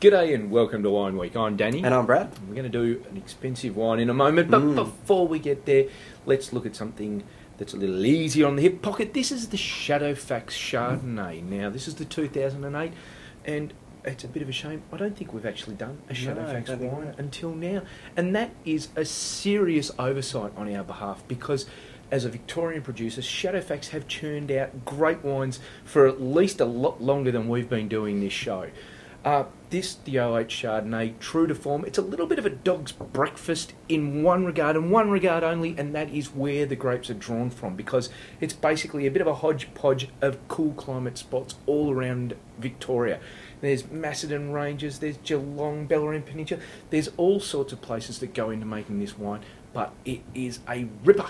G'day and welcome to WineWeek. I'm Danny. And I'm Brad. We're going to do an expensive wine in a moment, but before we get there, let's look at something that's a little easier on the hip pocket. This is the Shadowfax Chardonnay. Now, this is the 2008, and it's a bit of a shame. I don't think we've actually done a Shadowfax wine until now, and that is a serious oversight on our behalf because as a Victorian producer, Shadowfax have churned out great wines for at least a lot longer than we've been doing this show. This, the 08 Chardonnay, true to form, it's a little bit of a dog's breakfast in one regard, and one regard only, and that is where the grapes are drawn from, because it's basically a bit of a hodgepodge of cool climate spots all around Victoria. There's Macedon Ranges, there's Geelong, Bellarine Peninsula, there's all sorts of places that go into making this wine, but it is a ripper.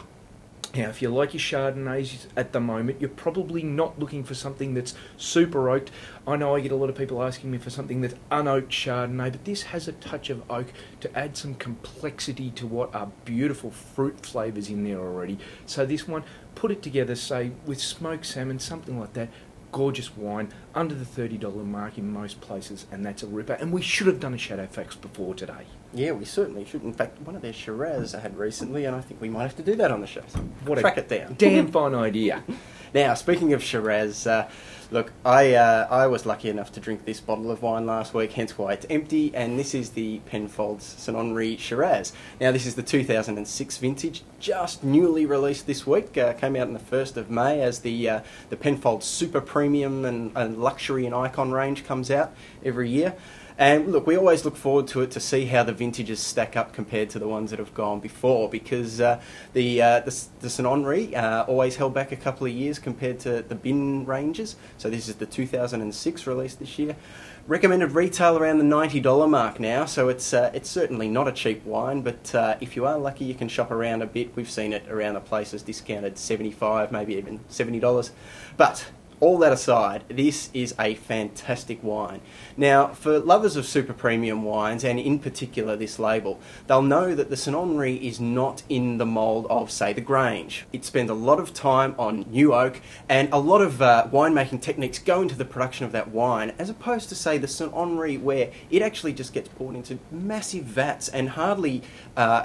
Now, if you like your Chardonnays at the moment, you're probably not looking for something that's super oaked. I know I get a lot of people asking me for something that's unoaked Chardonnay, but this has a touch of oak to add some complexity to what are beautiful fruit flavours in there already. So this one, put it together, say, with smoked salmon, something like that. Gorgeous wine, under the $30 mark in most places, and that's a ripper. And we should have done a Shadowfax before today. Yeah, we certainly should. In fact, one of their Shiraz I had recently, and I think we might have to do that on the show. So track it down. Damn fine idea. Now, speaking of Shiraz, look, I was lucky enough to drink this bottle of wine last week, hence why it's empty, and this is the Penfolds Henri Shiraz. Now, this is the 2006 vintage, just newly released this week, came out on the 1st of May as the Penfolds Super Premium and Luxury and Icon range comes out every year. And look, we always look forward to it to see how the vintages stack up compared to the ones that have gone before, because the St Henri always held back a couple of years compared to the bin ranges. So this is the 2006 release this year. Recommended retail around the $90 mark now, so it's certainly not a cheap wine, but if you are lucky you can shop around a bit. We've seen it around the places discounted $75, maybe even $70. But all that aside, this is a fantastic wine. Now, for lovers of super premium wines, and in particular this label, they'll know that the St Henri is not in the mould of, say, the Grange. It spends a lot of time on new oak, and a lot of winemaking techniques go into the production of that wine, as opposed to, say, the St Henri, where it actually just gets poured into massive vats and hardly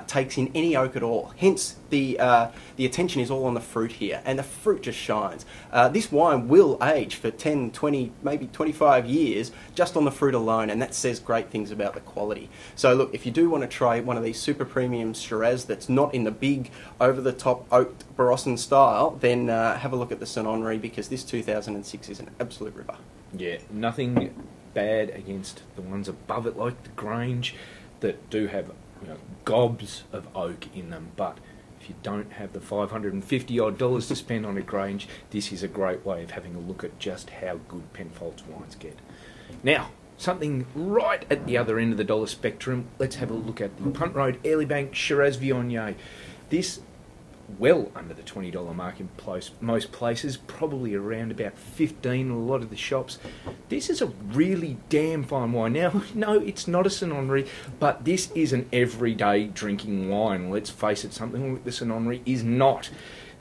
takes in any oak at all. Hence, the attention is all on the fruit here, and the fruit just shines. This wine will age for 10, 20, maybe 25 years just on the fruit alone, and that says great things about the quality. So look, if you do want to try one of these super premium Shiraz that's not in the big over-the-top oaked Barossa style, then have a look at the St Henri, because this 2006 is an absolute ripper. Yeah, nothing bad against the ones above it, like the Grange, that do have, you know, gobs of oak in them, but if you don't have the $550 odd to spend on a Grange, this is a great way of having a look at just how good Penfolds wines get. Now, something right at the other end of the dollar spectrum, let's have a look at the Punt Road, Airlie Bank, Shiraz Viognier. This, well under the $20 mark in most places, probably around about $15 in a lot of the shops. This is a really damn fine wine. Now, no, it's not a St Henri, but this is an everyday drinking wine. Let's face it, something like the St Henri is not.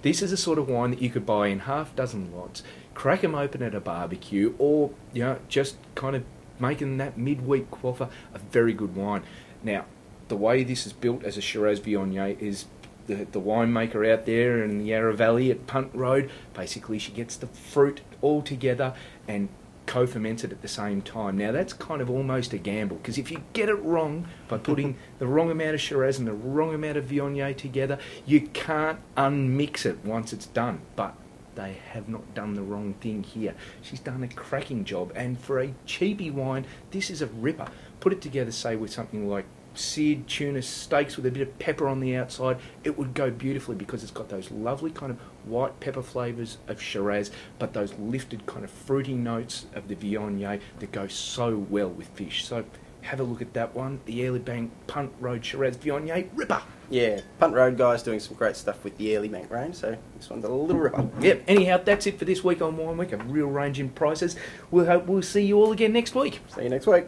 This is a sort of wine that you could buy in half dozen lots, crack them open at a barbecue, or, you know, just kind of making that midweek quaffer a very good wine. Now, the way this is built as a Shiraz Viognier is the winemaker out there in the Yarra Valley at Punt Road, basically she gets the fruit all together and co-ferments it at the same time. Now that's kind of almost a gamble, because if you get it wrong by putting the wrong amount of Shiraz and the wrong amount of Viognier together, you can't unmix it once it's done. But they have not done the wrong thing here. She's done a cracking job, and for a cheapy wine, this is a ripper. Put it together, say, with something like seared tuna steaks with a bit of pepper on the outside, it would go beautifully, because it's got those lovely kind of white pepper flavours of Shiraz, but those lifted kind of fruity notes of the Viognier that go so well with fish. So have a look at that one, the Airlie Bank Punt Road Shiraz Viognier, ripper. Yeah, Punt Road guys doing some great stuff with the Airlie Bank range, so this one's a little ripper. Yep, anyhow, that's it for this week on WineWeek, a real range in prices. We'll see you all again next week. See you next week.